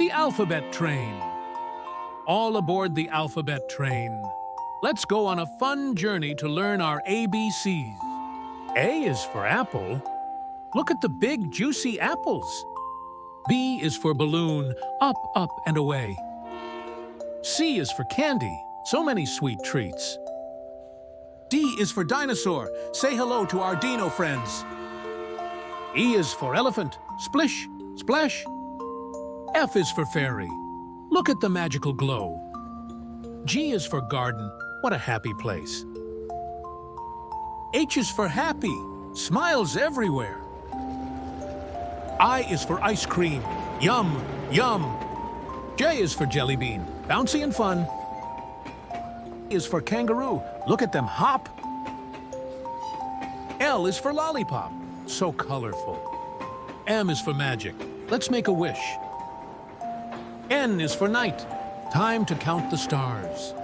the alphabet train. All aboard the alphabet train. Let's go on a fun journey to learn our ABCs. A is for apple. Look at the big, juicy apples. B is for balloon, up, up, and away. C is for candy, so many sweet treats. D is for dinosaur, say hello to our dino friends. E is for elephant, splish, splash. F is for fairy, look at the magical glow. G is for garden, what a happy place. H is for happy, smiles everywhere. I is for ice cream, yum, yum. J is for jelly bean, bouncy and fun. K is for kangaroo, look at them hop. L is for lollipop, so colorful. M is for magic, let's make a wish. N is for night, time to count the stars.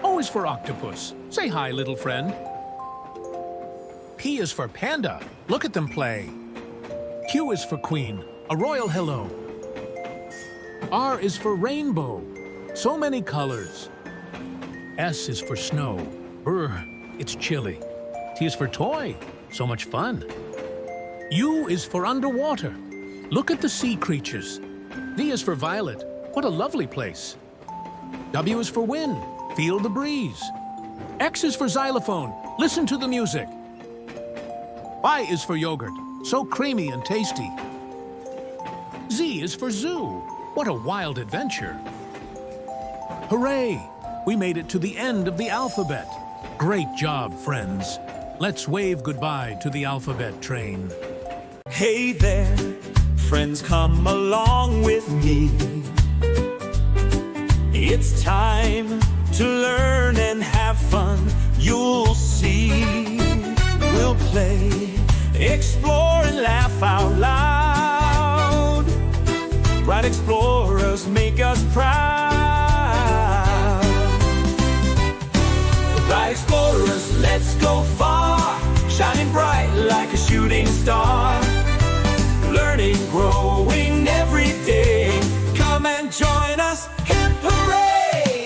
O is for octopus, say hi, little friend. P is for panda, look at them play. Q is for queen, a royal hello. R is for rainbow, so many colors. S is for snow, brr, it's chilly. T is for toy, so much fun. U is for underwater, look at the sea creatures. V is for violet, what a lovely place. W is for wind, feel the breeze. X is for xylophone, listen to the music. Y is for yogurt, so creamy and tasty. Z is for zoo, what a wild adventure. Hooray, we made it to the end of the alphabet. Great job, friends. Let's wave goodbye to the alphabet train. Hey there, friends, come along with me. It's time to learn and have fun. You'll see. We'll play, explore, and laugh out loud. Bright Explorers.